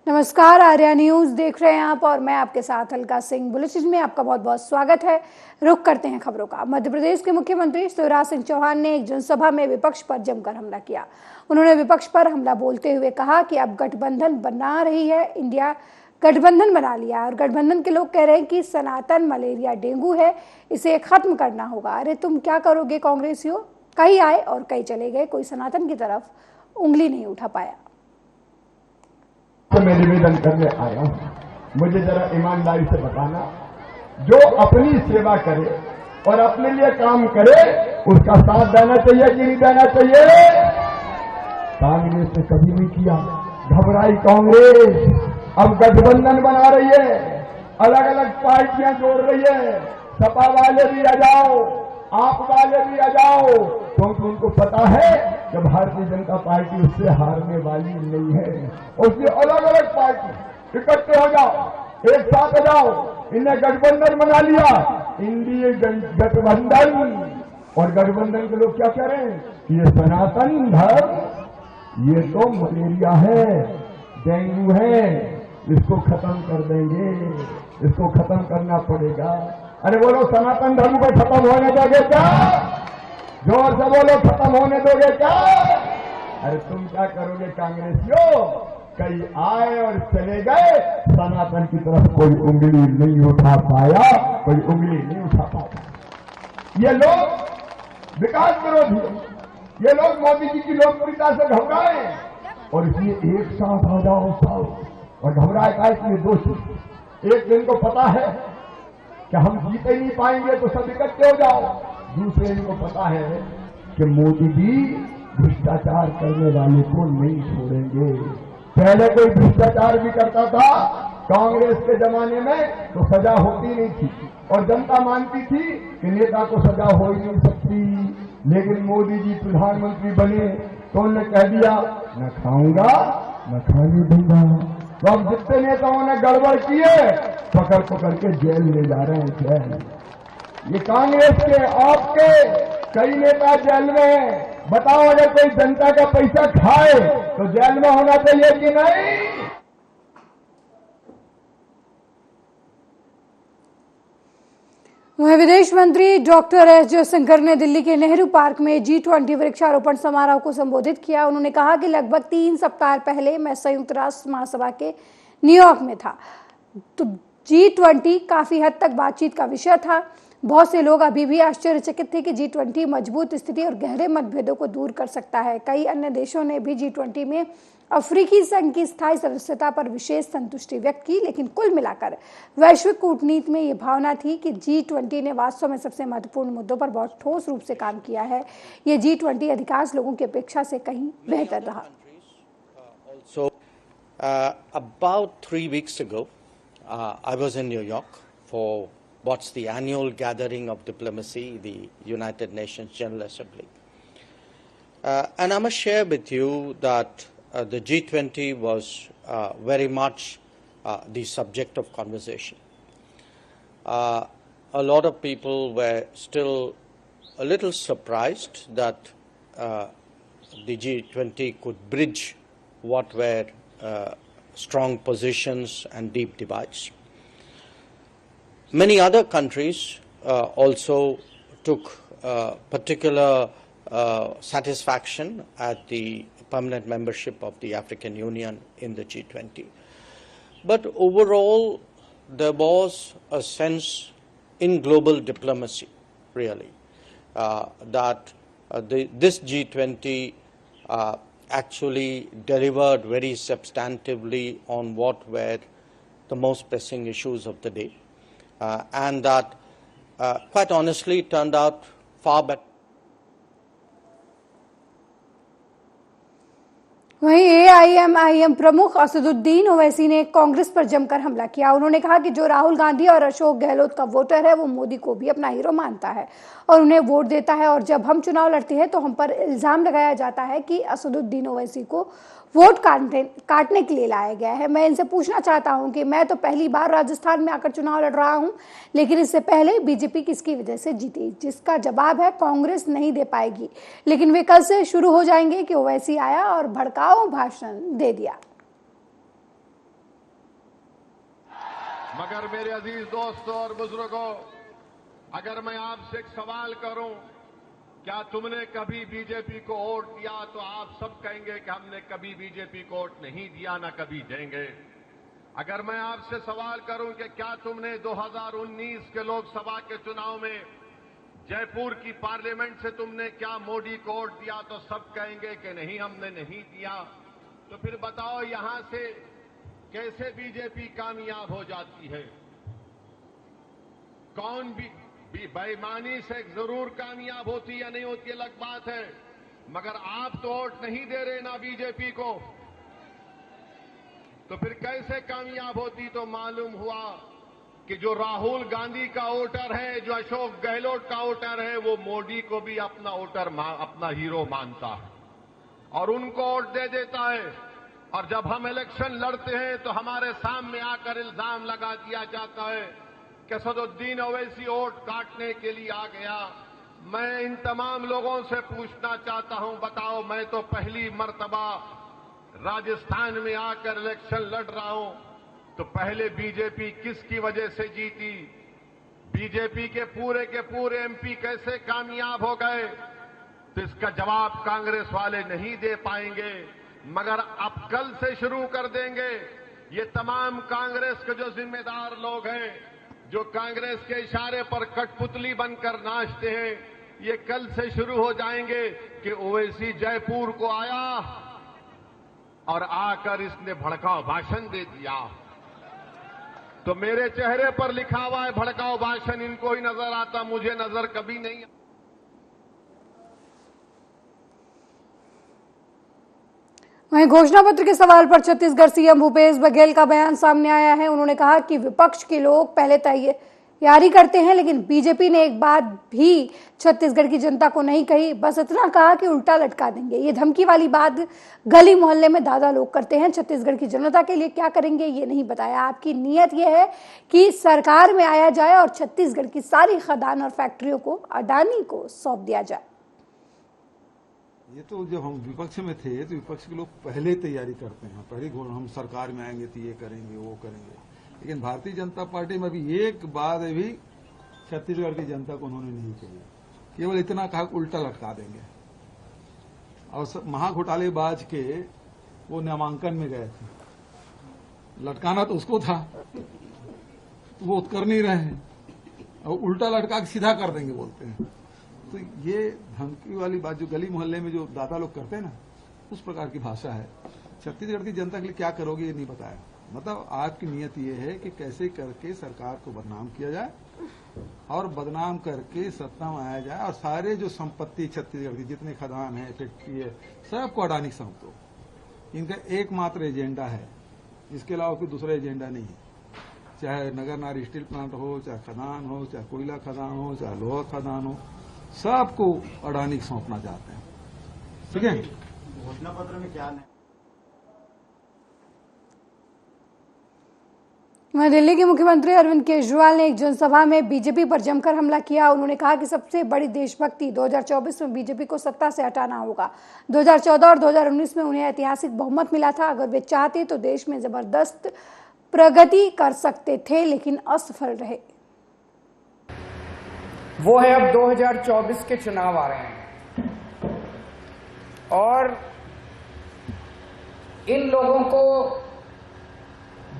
नमस्कार, आर्या न्यूज देख रहे हैं आप और मैं आपके साथ अलका सिंह। बुलेटिन में आपका बहुत बहुत स्वागत है। रुख करते हैं खबरों का। मध्य प्रदेश के मुख्यमंत्री शिवराज सिंह चौहान ने एक जनसभा में विपक्ष पर जमकर हमला किया। उन्होंने विपक्ष पर हमला बोलते हुए कहा कि अब गठबंधन बना रही है इंडिया, गठबंधन बना लिया और गठबंधन के लोग कह रहे हैं कि सनातन मलेरिया डेंगू है, इसे खत्म करना होगा। अरे तुम क्या करोगे कांग्रेसियों? कई आए और कई चले गए, कोई सनातन की तरफ उंगली नहीं उठा पाया। तो मैं निवेदन करने आया हूं, मुझे जरा ईमानदारी से बताना, जो अपनी सेवा करे और अपने लिए काम करे उसका साथ देना चाहिए कि नहीं देना चाहिए? कांग्रेस ने कभी नहीं किया। घबराई कांग्रेस, अब गठबंधन बना रही है, अलग अलग पार्टियां जोड़ रही है। सपा वाले भी आ जाओ, आप वाले भी आ जाओ, क्योंकि उनको पता है कि भारतीय जनता पार्टी उससे हारने वाली नहीं है। उसकी अलग अलग पार्टी इकट्ठे हो जाओ, एक साथ आ जाओ, इन्हें गठबंधन बना लिया, इंडिया गठबंधन। और गठबंधन के लोग क्या कह रहे हैं कि ये सनातन धर्म, ये तो मलेरिया है, डेंगू है, इसको खत्म कर देंगे, इसको खत्म करना पड़ेगा। अरे बोलो, सनातन धर्म को खत्म होने दोगे क्या? जोर से बोलो, खत्म होने दोगे क्या? अरे तुम क्या करोगे कांग्रेसियों? कई आए और चले गए, सनातन की तरफ कोई उंगली नहीं उठा पाया, कोई उंगली नहीं उठा पाया। ये लोग विकास विरोधी, ये लोग मोदी जी की लोकप्रियता से घबराए और इसलिए एक साथ आ जाओ सब। और घबराए का इसलिए दोषी, एक दिन को पता है कि हम जीत ही नहीं पाएंगे तो सब इकट्ठे हो जाओ। दूसरे इनको पता है कि मोदी जी भ्रष्टाचार करने वाले को नहीं छोड़ेंगे। पहले कोई भ्रष्टाचार भी करता था कांग्रेस के जमाने में तो सजा होती नहीं थी और जनता मानती थी कि नेता को सजा हो ही नहीं सकती। लेकिन मोदी जी प्रधानमंत्री बने तो उन्होंने कह दिया, न खाऊंगा न खाने दूंगा। तो अब जितने नेताओं ने गड़बड़ किए पकड़ पकड़ के जेल ले जा रहे हैं, जेल। ये कांग्रेस के आपके कई नेता जेल में हैं। बताओ, अगर कोई जनता का पैसा खाए तो जेल में होना चाहिए कि नहीं? वहीं विदेश मंत्री डॉक्टर एस जयशंकर ने दिल्ली के नेहरू पार्क में G20 वृक्षारोपण समारोह को संबोधित किया। उन्होंने कहा कि लगभग 3 सप्ताह पहले मैं संयुक्त राष्ट्र महासभा के न्यूयॉर्क में था, तो G20 काफी हद तक बातचीत का विषय था। बहुत से लोग अभी भी आश्चर्यचकित थे कि G20 मजबूत स्थिति और गहरे मतभेदों को दूर कर सकता है। कई अन्य देशों ने भी G20 में अफ्रीकी संघ की स्थायी सदस्यता पर विशेष संतुष्टि व्यक्त की, लेकिन कुल मिलाकर वैश्विक कूटनीति में ये भावना थी कि G20 ने वास्तव में सबसे महत्वपूर्ण मुद्दों पर बहुत ठोस रूप से काम किया है। ये G20 अधिकांश लोगों की अपेक्षा से कहीं बेहतर रहा। About 3 weeks ago, I was in New York for what's the annual gathering of diplomacy, the United Nations General Assembly. And I must share with you that the G20 was very much the subject of conversation. A lot of people were still a little surprised that the G20 could bridge what were strong positions and deep divides. Many other countries also took particular satisfaction at the permanent membership of the African Union in the G20. But overall, there was a sense in global diplomacy, really, that this G20 actually delivered very substantively on what were the most pressing issues of the day. And that, quite honestly, turned out far better. वहीं AIMIM प्रमुख असदुद्दीन ओवैसी ने कांग्रेस पर जमकर हमला किया। उन्होंने कहा कि जो राहुल गांधी और अशोक गहलोत का वोटर है वो मोदी को भी अपना हीरो मानता है और उन्हें वोट देता है, और जब हम चुनाव लड़ते हैं तो हम पर इल्जाम लगाया जाता है कि असदुद्दीन ओवैसी को वोट काटने के लिए लाया गया है। मैं इनसे पूछना चाहता हूं कि मैं तो पहली बार राजस्थान में आकर चुनाव लड़ रहा हूं, लेकिन इससे पहले बीजेपी किसकी वजह से जीती? जिसका जवाब है कांग्रेस नहीं दे पाएगी। लेकिन वे कल से शुरू हो जाएंगे कि ओवैसी आया और भड़काऊ भाषण दे दिया। मगर मेरे अजीज दोस्तों और बुजुर्गों, अगर मैं आपसे एक सवाल करूं, क्या तुमने कभी बीजेपी को वोट दिया, तो आप सब कहेंगे कि हमने कभी बीजेपी को वोट नहीं दिया, ना कभी देंगे। अगर मैं आपसे सवाल करूं कि क्या तुमने 2019 के लोकसभा के चुनाव में जयपुर की पार्लियामेंट से तुमने क्या मोदी को वोट दिया, तो सब कहेंगे कि नहीं, हमने नहीं दिया। तो फिर बताओ, यहां से कैसे बीजेपी कामयाब हो जाती है? कौन भी बेईमानी से जरूर कामयाब होती या नहीं होती अलग बात है, मगर आप तो वोट नहीं दे रहे ना बीजेपी को, तो फिर कैसे कामयाब होती? तो मालूम हुआ कि जो राहुल गांधी का वोटर है, जो अशोक गहलोत का वोटर है, वो मोदी को भी अपना वोटर, अपना हीरो मानता है और उनको वोट दे देता है। और जब हम इलेक्शन लड़ते हैं तो हमारे सामने आकर इल्जाम लगा दिया जाता है कि सदुद्दीन ओवैसी वोट काटने के लिए आ गया। मैं इन तमाम लोगों से पूछना चाहता हूं, बताओ, मैं तो पहली मर्तबा राजस्थान में आकर इलेक्शन लड़ रहा हूं, तो पहले बीजेपी किसकी वजह से जीती? बीजेपी के पूरे एमपी कैसे कामयाब हो गए? तो इसका जवाब कांग्रेस वाले नहीं दे पाएंगे, मगर अब कल से शुरू कर देंगे। ये तमाम कांग्रेस के जो जिम्मेदार लोग हैं, जो कांग्रेस के इशारे पर कठपुतली बनकर नाचते हैं, ये कल से शुरू हो जाएंगे कि ओवैसी जयपुर को आया और आकर इसने भड़काऊ भाषण दे दिया। तो मेरे चेहरे पर लिखा हुआ है भड़काऊ भाषण, इनको ही नजर आता, मुझे नजर कभी नहीं। वहीं घोषणा पत्र के सवाल पर छत्तीसगढ़ सीएम भूपेश बघेल का बयान सामने आया है। उन्होंने कहा कि विपक्ष के लोग पहले तैयारी करते हैं, लेकिन बीजेपी ने एक बात भी छत्तीसगढ़ की जनता को नहीं कही, बस इतना कहा कि उल्टा लटका देंगे। ये धमकी वाली बात गली मोहल्ले में दादा लोग करते हैं, छत्तीसगढ़ की जनता के लिए क्या करेंगे ये नहीं बताया। आपकी नीयत ये है कि सरकार में आया जाए और छत्तीसगढ़ की सारी खदान और फैक्ट्रियों को अडानी को सौंप दिया जाए। ये तो जब हम विपक्ष में थे तो विपक्ष के लोग पहले तैयारी करते हैं, पहले हम सरकार में आएंगे तो ये करेंगे वो करेंगे, लेकिन भारतीय जनता पार्टी में अभी एक बात भी छत्तीसगढ़ की जनता को उन्होंने नहीं कही, केवल इतना कहा उल्टा लटका देंगे। और महाघोटालेबाज के वो नामांकन में गए थे, लटकाना तो उसको था, तो वो कर नहीं रहे हैं और उल्टा लटका के सीधा कर देंगे बोलते हैं। तो ये धमकी वाली बात जो गली मोहल्ले में जो दादा लोग करते हैं ना, उस प्रकार की भाषा है। छत्तीसगढ़ की जनता के लिए क्या करोगे ये नहीं बताया। मतलब आपकी नीयत ये है कि कैसे करके सरकार को बदनाम किया जाए और बदनाम करके सत्ता में आया जाए और सारे जो संपत्ति छत्तीसगढ़ की जितने खदान है, फैक्ट्री है, सबको अडानी सौंप दो। इनका एकमात्र एजेंडा है, इसके अलावा कोई दूसरा एजेंडा नहीं है। चाहे नगर नार स्टील प्लांट हो, चाहे खदान हो, चाहे कोयला खदान हो, चाहे लोहा खदान हो, सबको अडानी सौंपना चाहते हैं। ठीक है, घोषणा पत्र में क्या है? वहीं दिल्ली के मुख्यमंत्री अरविंद केजरीवाल ने एक जनसभा में बीजेपी पर जमकर हमला किया। उन्होंने कहा कि सबसे बड़ी देशभक्ति 2024 में बीजेपी को सत्ता से हटाना होगा। 2014 और 2019 में उन्हें ऐतिहासिक बहुमत मिला था। अगर वे चाहते तो देश में जबरदस्त प्रगति कर सकते थे, लेकिन असफल रहे। वो है अब 2024 के चुनाव आ रहे हैं और इन लोगों को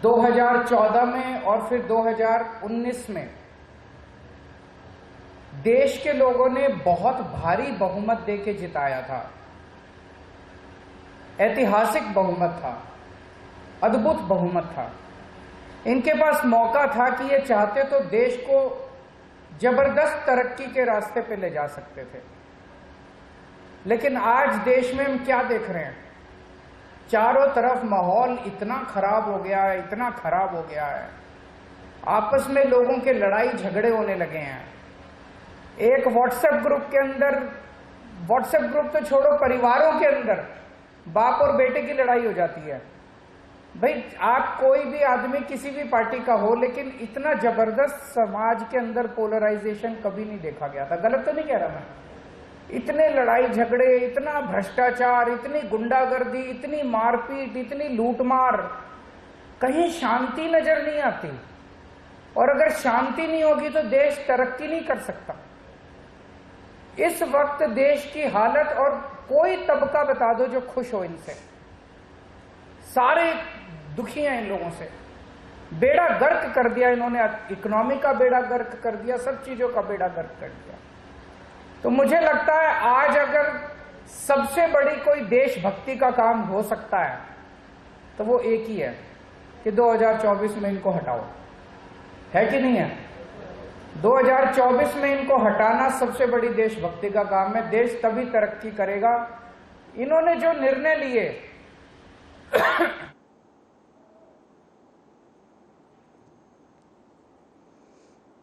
2014 में और फिर 2019 में देश के लोगों ने बहुत भारी बहुमत देके जिताया था। ऐतिहासिक बहुमत था, अद्भुत बहुमत था। इनके पास मौका था कि ये चाहते तो देश को जबरदस्त तरक्की के रास्ते पे ले जा सकते थे, लेकिन आज देश में हम क्या देख रहे हैं? चारों तरफ माहौल इतना खराब हो गया है, इतना खराब हो गया है। आपस में लोगों के लड़ाई झगड़े होने लगे हैं। एक व्हाट्सएप ग्रुप के अंदर, व्हाट्सएप ग्रुप तो छोड़ो, परिवारों के अंदर बाप और बेटे की लड़ाई हो जाती है। भाई, आप कोई भी आदमी किसी भी पार्टी का हो, लेकिन इतना जबरदस्त समाज के अंदर पोलराइजेशन कभी नहीं देखा गया था। गलत तो नहीं कह रहा मैं? इतने लड़ाई झगड़े, इतना भ्रष्टाचार, इतनी गुंडागर्दी, इतनी मारपीट, इतनी लूटमार, कहीं शांति नजर नहीं आती। और अगर शांति नहीं होगी तो देश तरक्की नहीं कर सकता। इस वक्त देश की हालत, और कोई तबका बता दो जो खुश हो इनसे, सारे दुखी हैं इन लोगों से। बेड़ा गर्क कर दिया इन्होंने, इकोनॉमी का बेड़ा गर्क कर दिया, सब चीजों का बेड़ा गर्क कर दिया। तो मुझे लगता है आज अगर सबसे बड़ी कोई देशभक्ति का काम हो सकता है तो वो एक ही है कि 2024 में इनको हटाओ, है कि नहीं है? 2024 में इनको हटाना सबसे बड़ी देशभक्ति का काम है। देश तभी तरक्की करेगा। इन्होंने जो निर्णय लिए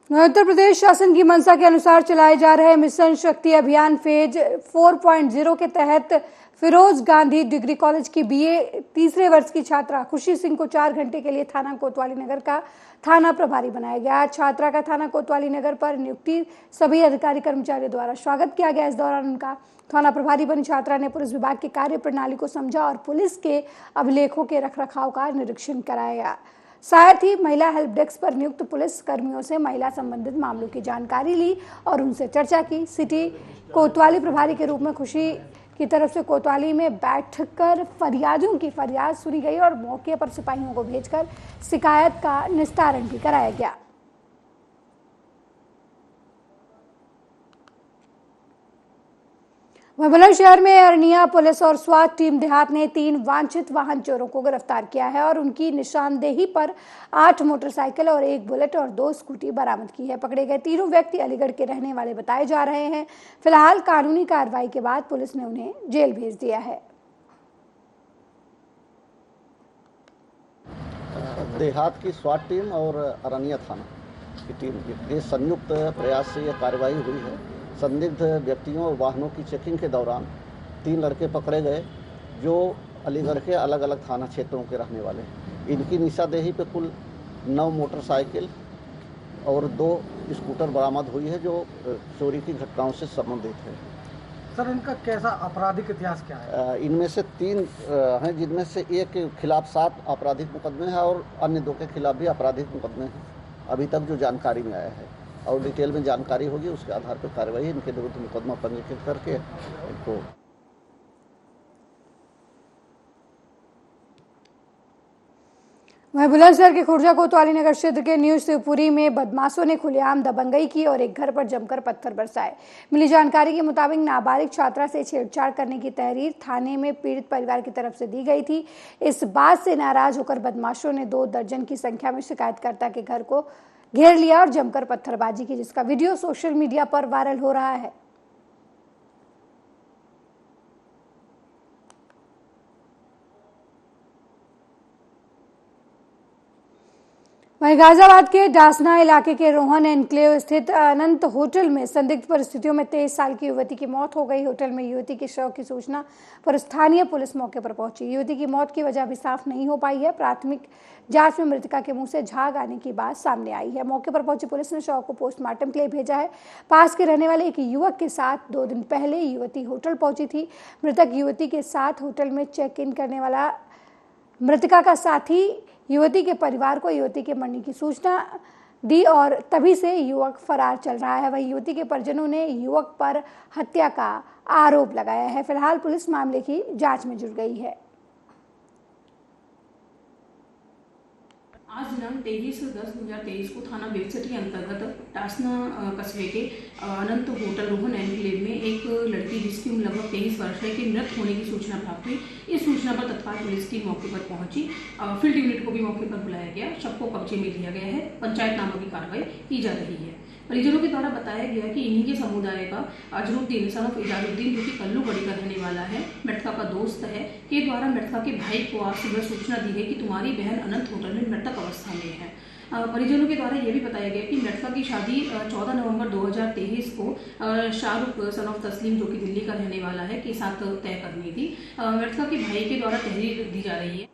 उत्तर प्रदेश शासन की मंशा के अनुसार चलाए जा रहे मिशन शक्ति अभियान फेज 4.0 के तहत फिरोज गांधी डिग्री कॉलेज की बीए तीसरे वर्ष की छात्रा खुशी सिंह को 4 घंटे के लिए थाना कोतवाली नगर का थाना प्रभारी बनाया गया। छात्रा का थाना कोतवाली नगर पर नियुक्ति सभी अधिकारी कर्मचारियों द्वारा स्वागत किया गया। इस दौरान उनका थाना प्रभारी बनी छात्रा ने पुलिस विभाग की कार्य प्रणाली को समझा और पुलिस के अभिलेखों के रखरखाव का निरीक्षण कराया। साथ ही महिला हेल्प डेस्क पर नियुक्त पुलिस कर्मियों से महिला संबंधित मामलों की जानकारी ली और उनसे चर्चा की। सिटी कोतवाली प्रभारी के रूप में खुशी की तरफ से कोतवाली में बैठकर फरियादियों की फरियाद सुनी गई और मौके पर सिपाहियों को भेजकर शिकायत का निस्तारण भी कराया गया। बुलंदशहर में अरनिया पुलिस और स्वात टीम देहात ने 3 वांछित वाहन चोरों को गिरफ्तार किया है और उनकी निशानदेही पर 8 मोटरसाइकिल और 1 बुलेट और 2 स्कूटी बरामद की है। पकड़े गए तीनों व्यक्ति अलीगढ़ के रहने वाले बताए जा रहे हैं। फिलहाल कानूनी कार्रवाई के बाद पुलिस ने उन्हें जेल भेज दिया है। देहात की स्वात टीम और अरनिया थाना की टीम के संयुक्त प्रयास से यह कार्रवाई हुई है। संदिग्ध व्यक्तियों और वाहनों की चेकिंग के दौरान 3 लड़के पकड़े गए जो अलीगढ़ के अलग अलग थाना क्षेत्रों के रहने वाले हैं। इनकी निशानदेही पे कुल 9 मोटरसाइकिल और 2 स्कूटर बरामद हुई है जो चोरी की घटनाओं से संबंधित है। सर, इनका कैसा आपराधिक इतिहास क्या है? इनमें से 3 हैं जिनमें से एक के खिलाफ 7 आपराधिक मुकदमे हैं और अन्य 2 के खिलाफ भी आपराधिक मुकदमे हैं अभी तक जो जानकारी में आया है। और डिटेल में जानकारी होगी, उसके आधार पर कार्रवाई इनके विरुद्ध मुकदमा पंजीकृत करके इनको वहीं बुलंदशहर के खुर्जा कोतवाली नगर क्षेत्र के न्यू शिवपुरी में बदमाशों ने खुलेआम दबंगई की और एक घर पर जमकर पत्थर बरसाए। मिली जानकारी के मुताबिक नाबालिग छात्रा से छेड़छाड़ करने की तहरीर थाने में पीड़ित परिवार की तरफ से दी गई थी। इस बात से नाराज होकर बदमाशों ने 2 दर्जन की संख्या में शिकायतकर्ता के घर को घेर लिया और जमकर पत्थरबाजी की, जिसका वीडियो सोशल मीडिया पर वायरल हो रहा है। वहीं गाजियाबाद के डासना इलाके के रोहन एनक्लेव स्थित अनंत होटल में संदिग्ध परिस्थितियों में 23 साल की युवती की मौत हो गई। होटल में युवती के शव की सूचना पर स्थानीय पुलिस मौके पर पहुंची। युवती की मौत की वजह अभी साफ नहीं हो पाई है। प्राथमिक जांच में मृतका के मुंह से झाग आने की बात सामने आई है। मौके पर पहुंची पुलिस ने शव को पोस्टमार्टम के लिए भेजा है। पास के रहने वाले एक युवक के साथ 2 दिन पहले युवती होटल पहुंची थी। मृतक युवती के साथ होटल में चेक इन करने वाला मृतका का साथी युवती के परिवार को युवती के मरने की सूचना दी और तभी से युवक फरार चल रहा है। वहीं युवती के परिजनों ने युवक पर हत्या का आरोप लगाया है। फिलहाल पुलिस मामले की जांच में जुट गई है। आज दिनांक 23/10/2023 को थाना बेलसटी के अंतर्गत टासना कस्बे के अनंत होटल रोहन एनक्लेव में एक लड़की जिसकी उम्र लगभग 23 वर्ष है की मृत होने की सूचना प्राप्त हुई। इस सूचना पर तत्काल पुलिस टीम मौके पर पहुंची। फील्ड यूनिट को भी मौके पर बुलाया गया। शव को कब्जे में लिया गया है। पंचायतनामा की कार्रवाई की जा रही है। परिजनों के द्वारा बताया गया कि इन्हीं के समुदाय का अजरुद्दीन सन ऑफ इजाजुद्दीन जो कि कल्लू गढ़ी का रहने वाला है, मृतका का दोस्त है, के द्वारा मृतका के भाई को आज सुबह सूचना दी है कि तुम्हारी बहन अनंत होटल में मृतक अवस्था में है। परिजनों के द्वारा यह भी बताया गया कि मृतका की शादी 14 नवंबर 2023 को शाहरुख सन ऑफ तस्लीम जो कि दिल्ली का रहने वाला है के साथ तय करनी थी। मृतका के भाई के द्वारा तहरीर दी जा रही है।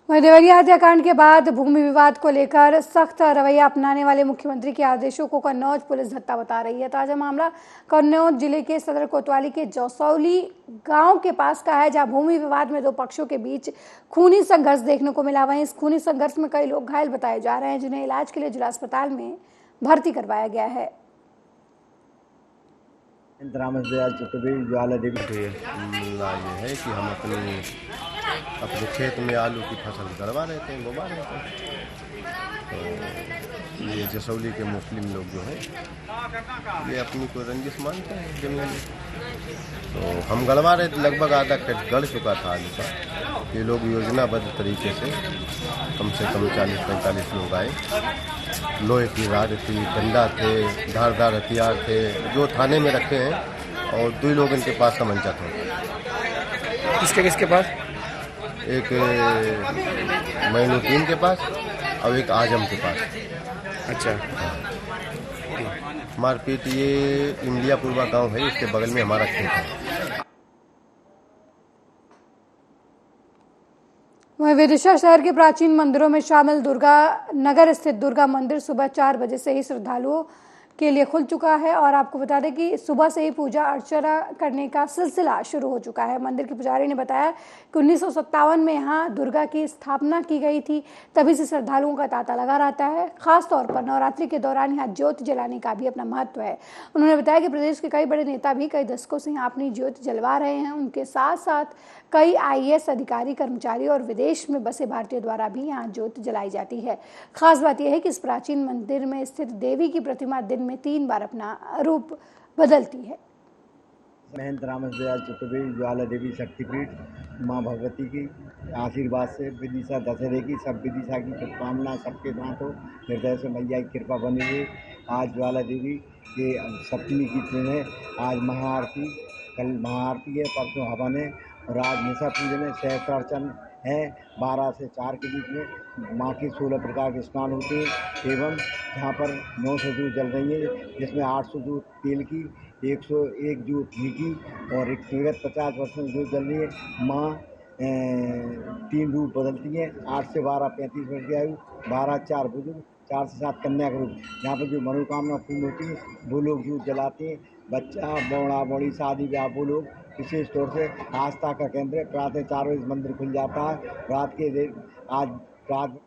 वहीं देवरिया हत्याकांड के बाद भूमि विवाद को लेकर सख्त रवैया अपनाने वाले मुख्यमंत्री के आदेशों को कन्नौज पुलिस धत्ता बता रही है। ताजा मामला कन्नौज जिले के सदर कोतवाली के जौसौली गांव के पास का है, जहां भूमि विवाद में दो पक्षों के बीच खूनी संघर्ष देखने को मिला। वहीं इस खूनी संघर्ष में कई लोग घायल बताए जा रहे हैं, जिन्हें इलाज के लिए जिला अस्पताल में भर्ती करवाया गया है। ज्वाला देवी ये है कि हम अपने खेत में आलू की फसल गड़वा रहे थे, बोवा रहे थे, तो ये जसौली के मुस्लिम लोग जो है ये अपनी को रंजिश मानते हैं जमीन, तो हम गड़वा रहे थे। लगभग आधा खेत गड़ चुका था आलू का। ये लोग योजनाबद्ध तरीके से कम 40-45 लोग आए। लोहे की राड थी, डंडा थे, धारदार हथियार थे जो थाने में रखे हैं, और 2 लोग इनके पास तमंचा था। किसके पास? एक मैनुद्दीन के पास और एक आजम के पास। अच्छा। मारपीट ये इंडियापुरवा गांव है, इसके बगल में हमारा खेत है। वहीं विदिशा शहर के प्राचीन मंदिरों में शामिल दुर्गा नगर स्थित दुर्गा मंदिर सुबह 4 बजे से ही श्रद्धालुओं के लिए खुल चुका है, और आपको बता दें कि सुबह से ही पूजा अर्चना करने का सिलसिला शुरू हो चुका है। मंदिर के पुजारी ने बताया कि 1957 में यहाँ दुर्गा की स्थापना की गई थी, तभी से श्रद्धालुओं का तांता लगा रहता है। खास तौर पर नवरात्रि के दौरान यहाँ ज्योति जलाने का भी अपना महत्व है। उन्होंने बताया कि प्रदेश के कई बड़े नेता भी कई दशकों से यहाँ अपनी ज्योति जलवा रहे हैं। उनके साथ साथ कई IAS अधिकारी, कर्मचारी और विदेश में बसे भारतीय द्वारा भी यहाँ ज्योति जलाई जाती है। खास बात यह है कि इस प्राचीन मंदिर में स्थित देवी की प्रतिमा दिन में 3 बार अपना रूप बदलती है। महंत रामदयाल चतुर्वेदी ज्वाला देवी शक्तिपीठ माँ भगवती की आशीर्वाद से विदिशा दशहरे की सब विदिशा की शुभकामना सबके साथ हो। हृदय से मैया की कृपा बनी हुई। आज ज्वाला देवी के सप्तमी की दिन है। आज महाआरती, कल महाआरती है, परसों हवन है, और आज निशा पूजन है, सहस्त्रार्चन है। 12 से 4 के बीच में माँ की 16 प्रकार के स्नान होते हैं, एवं जहाँ पर 900 जूत जल रही है, जिसमें 800 जूत तेल की, 101 जूत घी की, और 50 वर्ष में जूत जल रही है। माँ 3 रूप बदलती हैं, 8 से 12 35 वर्ष की आयु, 12-4 बुजुर्ग, 4 से 7 कन्या का रूप। यहाँ पर जो मनोकामना पूर्ण होती है वो लोग जूत जलाते हैं। बच्चा, बौड़ा बौड़ी, शादी ब्याह वो लोग विशेष तौर से आस्था का केंद्र है। प्रातः 4 बजे मंदिर खुल जाता है। रात के आज रात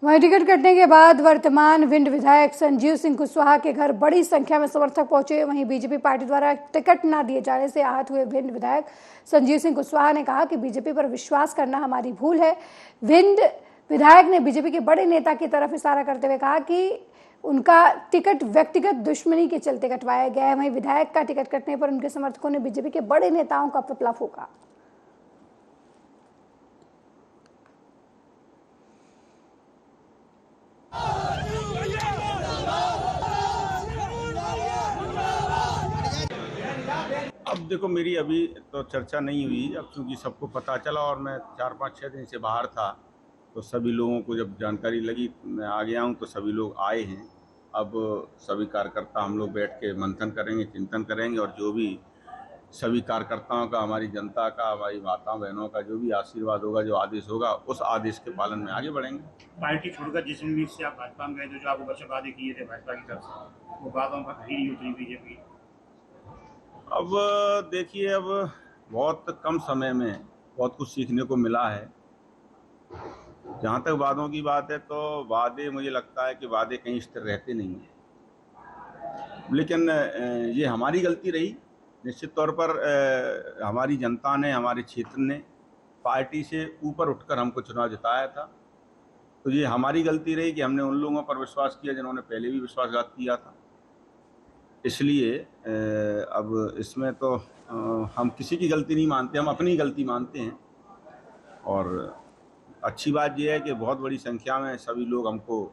वहीं टिकट कटने के बाद वर्तमान भिंड विधायक संजीव सिंह कुशवाहा के घर बड़ी संख्या में समर्थक पहुंचे। वहीं बीजेपी पार्टी द्वारा टिकट न दिए जाने से आहत हुए भिंड विधायक संजीव सिंह कुशवाहा ने कहा कि बीजेपी पर विश्वास करना हमारी भूल है। भिंड विधायक ने बीजेपी के बड़े नेता की तरफ इशारा करते हुए कहा कि उनका टिकट व्यक्तिगत दुश्मनी के चलते कटवाया गया है। वहीं विधायक का टिकट कटने पर उनके समर्थकों ने बीजेपी के बड़े नेताओं का पुतला फूंका। अब देखो, मेरी अभी तो चर्चा नहीं हुई, अब क्योंकि सबको पता चला और मैं 4-5-6 दिन से बाहर था, तो सभी लोगों को जब जानकारी लगी मैं आ गया हूँ, तो सभी लोग आए हैं। अब सभी कार्यकर्ता हम लोग बैठ के मंथन करेंगे, चिंतन करेंगे, और जो भी सभी कार्यकर्ताओं का, हमारी जनता का, हमारी माताओं बहनों का जो भी आशीर्वाद होगा, जो आदेश होगा, उस आदेश के पालन में आगे बढ़ेंगे। पार्टी छोड़कर जिस उम्मीद से आप भाजपा में गए थे, जो आपको वर्षों वादे किए थे भाजपा की तरफ से, वो बातों पर खरी नहीं उतरी बीजेपी। अब देखिए, अब बहुत कम समय में बहुत कुछ सीखने को मिला है। जहाँ तक वादों की बात है, तो वादे मुझे लगता है कि वादे कहीं स्थिर रहते नहीं हैं, लेकिन ये हमारी गलती रही। निश्चित तौर पर हमारी जनता ने, हमारे क्षेत्र ने पार्टी से ऊपर उठकर हमको चुनाव जिताया था, तो ये हमारी गलती रही कि हमने उन लोगों पर विश्वास किया जिन्होंने पहले भी विश्वासघात किया था। इसलिए अब इसमें तो हम किसी की गलती नहीं मानते, हम अपनी गलती मानते हैं। और अच्छी बात यह है कि बहुत बड़ी संख्या में सभी लोग हमको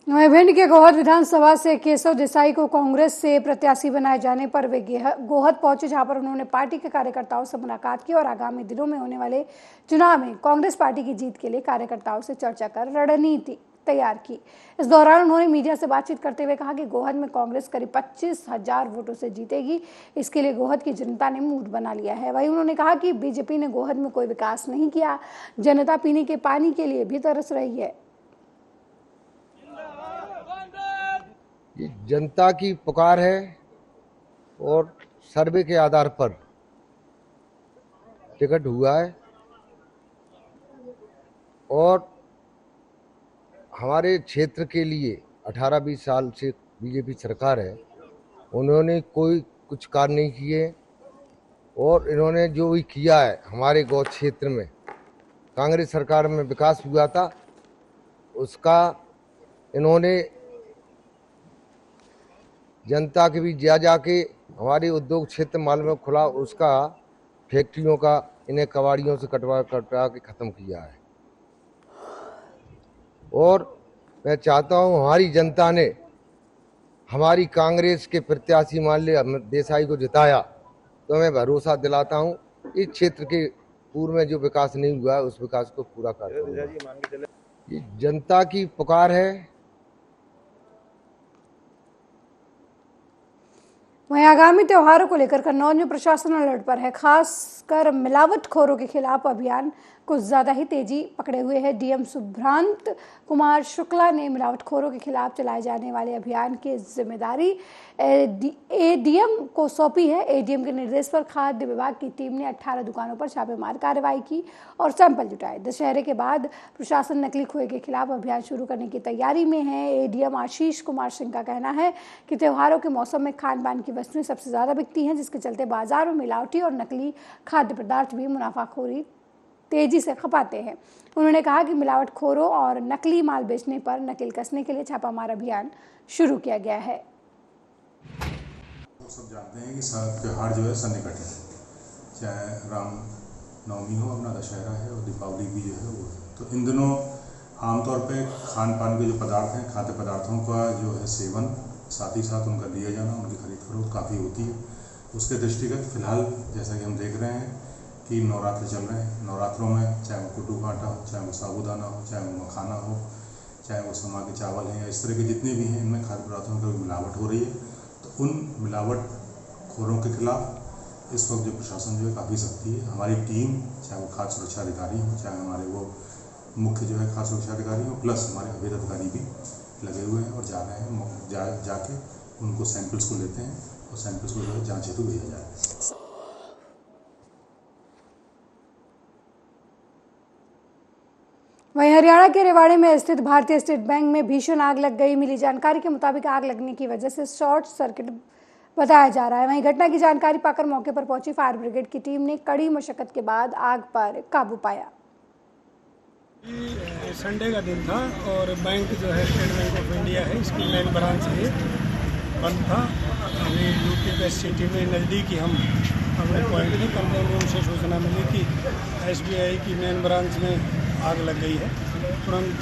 भिंड के गोहद विधानसभा से केशव देसाई को कांग्रेस से प्रत्याशी बनाए जाने पर वे गोहद पहुंचे, जहां पर उन्होंने पार्टी के कार्यकर्ताओं से मुलाकात की और आगामी दिनों में होने वाले चुनाव में कांग्रेस पार्टी की जीत के लिए कार्यकर्ताओं से चर्चा कर रणनीति तैयार की। इस दौरान उन्होंने मीडिया से बातचीत करते हुए कहा कि गोहद में कांग्रेस करीब 25,000 वोटों से जीतेगी। इसके लिए गोहद की जनता ने मूड बना लिया है। वहीं उन्होंने कहा कि बीजेपी ने गोहद में कोई विकास नहीं किया, जनता पीने के पानी के लिए भी तरस रही है। ये जनता की पुकार है और सर्वे के आधार पर टिकट हुआ है और हमारे क्षेत्र के लिए 18-20 साल से बीजेपी सरकार है, उन्होंने कोई कुछ कार्य नहीं किए और इन्होंने जो भी किया है हमारे गौ क्षेत्र में कांग्रेस सरकार में विकास हुआ था, उसका इन्होंने जनता के भी जाके हमारे उद्योग क्षेत्र माल में खुला, उसका फैक्ट्रियों का इन्हें कबाड़ियों से कटवा के ख़त्म किया है। और मैं चाहता हूं हमारी जनता ने हमारी कांग्रेस के प्रत्याशी मान ले देसाई को जिताया, तो मैं भरोसा दिलाता हूं इस क्षेत्र के पूर्व में जो विकास नहीं हुआ है उस विकास को पूरा कर दूंगा। ये जनता की पुकार है। वहीं आगामी त्योहारों को लेकर कन्नौज में प्रशासन अलर्ट पर है। खासकर मिलावटखोरों के खिलाफ अभियान कुछ ज्यादा ही तेजी पकड़े हुए है। डीएम सुभ्रांत कुमार शुक्ला ने मिलावटखोरों के खिलाफ चलाए जाने वाले अभियान की जिम्मेदारी एडीएम को सौंपी है। एडीएम के निर्देश पर खाद्य विभाग की टीम ने 18 दुकानों पर छापेमार कार्रवाई की और सैंपल जुटाए। दशहरे के बाद प्रशासन नकली खोए के खिलाफ अभियान शुरू करने की तैयारी में है। एडीएम आशीष कुमार सिंह का कहना है कि त्योहारों के मौसम में खान पान की वस्तुएं सबसे ज्यादा बिकती हैं, जिसके चलते बाजार में मिलावटी और नकली खाद्य पदार्थ भी मुनाफाखोरी तेजी से खपाते हैं। उन्होंने कहा कि मिलावटखोरों और नकली माल बेचने पर नकेल कसने के लिए छापामार अभियान शुरू किया गया है। सब जानते हैं कि त्योहार जो है सन्निकट है, चाहे राम नवमी हो, अपना दशहरा है और दीपावली भी जो है वो है। तो इन दिनों आमतौर पे खान पान के जो पदार्थ हैं, खाद्य पदार्थों का जो है सेवन, साथ ही साथ उनका दिया जाना, उनकी खरीद फरोख्त काफ़ी होती है। उसके दृष्टिगत फिलहाल जैसा कि हम देख रहे हैं कि नवरात्र चल रहे हैं। नवरात्रों में चाहे वो कुट्टू का आटा हो, चाहे वो साबूदाना हो, चाहे वो मखाना हो, चाहे वो समा के चावल हैं या इस तरह के जितने भी हैं, इनमें खाद्य पदार्थों में मिलावट हो रही है। तो उन मिलावटखोरों के खिलाफ इस वक्त जो प्रशासन जो है काफ़ी सख्ती है। हमारी टीम, चाहे वो खाद्य सुरक्षा अधिकारी हो, चाहे हमारे वो मुख्य जो है खाद्य सुरक्षा अधिकारी हो, प्लस हमारे अवैध अधिकारी भी लगे हुए हैं और जा रहे हैं, जाके उनको सैंपल्स को लेते हैं और सैंपल्स को जो है जाँच हेतु भेजा जाए। वहीं हरियाणा के रेवाड़ी में स्थित भारतीय स्टेट बैंक में भीषण आग लग गई। मिली जानकारी के मुताबिक आग लगने की वजह से शॉर्ट सर्किट बताया जा रहा है। वहीं घटना की जानकारी पाकर मौके पर पहुंची फायर ब्रिगेड की टीम ने कड़ी मशक्कत के बाद आग पर काबू पाया। संडे का दिन था और बैंक जो है स्टेट बैंक ऑफ इंडिया है, इसकी मेन ब्रांच है, बंद था। अभी यूपी के सिटी में नज़दीक ही हम अपने पॉइंट थे। कंट्रोल रूम से सूचना मिली कि एसबीआई की मेन ब्रांच में आग लग गई है। तुरंत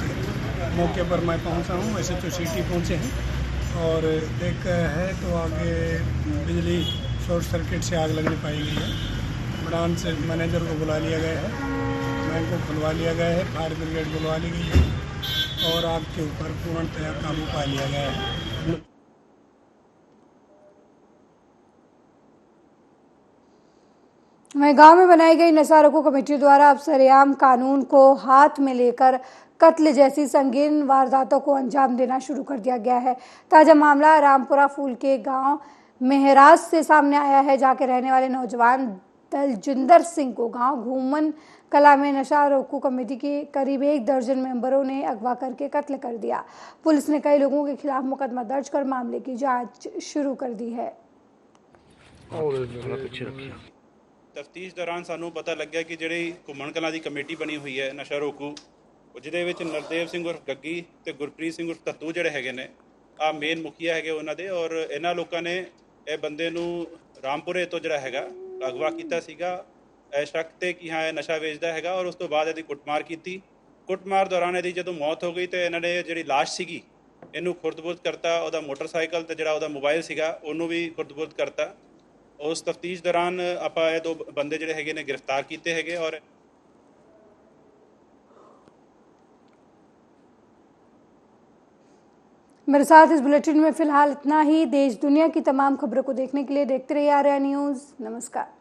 मौके पर मैं पहुंचा हूं। वैसे तो सिटी पहुंचे हैं और देख है तो आगे बिजली शॉर्ट सर्किट से आग लगने पाई गई है। ब्रांच मैनेजर को बुला लिया गया है, बैंक को खुलवा लिया गया है, फायर ब्रिगेड बुलवा ली गई है और आग के ऊपर पूर्णतया काबू पा लिया गया है। वहीं गांव में बनाई गई नशा रोको कमेटी द्वारा अब सरेआम कानून को हाथ में लेकर कत्ल जैसी संगीन वारदातों को अंजाम देना शुरू कर दिया गया है। ताजा मामला रामपुरा फूल के गांव मेहराज से सामने आया है, जाके रहने वाले नौजवान दलजिंदर सिंह को गांव घूमन कला में नशा रोको कमेटी के करीब 1 दर्जन मेंबरों ने अगवा करके कत्ल कर दिया। पुलिस ने कई लोगों के खिलाफ मुकदमा दर्ज कर मामले की जांच शुरू कर दी है। तफ्तीश दौरान सानू पता लग गया कि ਜਿਹੜੀ ਘੁੰਮਣ ਕਲਾਂ ਦੀ ਕਮੇਟੀ ਬਣੀ ਹੋਈ ਹੈ ਨਸ਼ਾ ਰੋਕੂ, ਜਿਹਦੇ ਵਿੱਚ ਨਰਦੇਵ ਸਿੰਘ ਉਰਫ ਗੱਗੀ ਤੇ ਗੁਰਪ੍ਰੀਤ ਸਿੰਘ ਉਰਫ ਤੱਤੂ ਜਿਹੜੇ ਹੈਗੇ ਨੇ ਆ ਮੇਨ ਮੁਖੀਆ ਹੈਗੇ ਉਹਨਾਂ ਦੇ। ਔਰ ਇਹਨਾਂ ਲੋਕਾਂ ਨੇ ਇਹ ਬੰਦੇ ਨੂੰ ਰਾਮਪੁਰੇ ਤੋਂ ਜਿਹੜਾ ਹੈਗਾ ਅਗਵਾ ਕੀਤਾ ਸੀਗਾ ਸ਼ੱਕ ਤੇ ਕਿ ਹਾਂ ਇਹ ਨਸ਼ਾ ਵੇਚਦਾ ਹੈਗਾ। ਔਰ ਉਸ ਤੋਂ ਬਾਅਦ ਇਹਦੀ ਕੁੱਟਮਾਰ ਕੀਤੀ। ਕੁੱਟਮਾਰ ਦੌਰਾਨ ਇਹਦੀ ਜਦੋਂ ਮੌਤ ਹੋ ਗਈ ਤੇ ਇਹਨਾਂ ਨੇ ਜਿਹੜੀ ਲਾਸ਼ ਸੀਗੀ ਇਹਨੂੰ ਖੁਰਦ-ਬੁਰਦ ਕਰਤਾ। ਉਹਦਾ ਮੋਟਰਸਾਈਕਲ ਤੇ ਜਿਹੜਾ ਉਹਦਾ ਮੋਬਾਈਲ ਸੀਗਾ ਉਹਨੂੰ ਵੀ ਖੁਰਦ-ਬੁਰਦ ਕਰਤਾ। उस तफ्तीश दौरान आप 2 बंदे जोड़े है ने गिरफ्तार किए है। और मेरे साथ इस बुलेटिन में फिलहाल इतना ही। देश दुनिया की तमाम खबरों को देखने के लिए देखते रहिए आर्या न्यूज़। नमस्कार।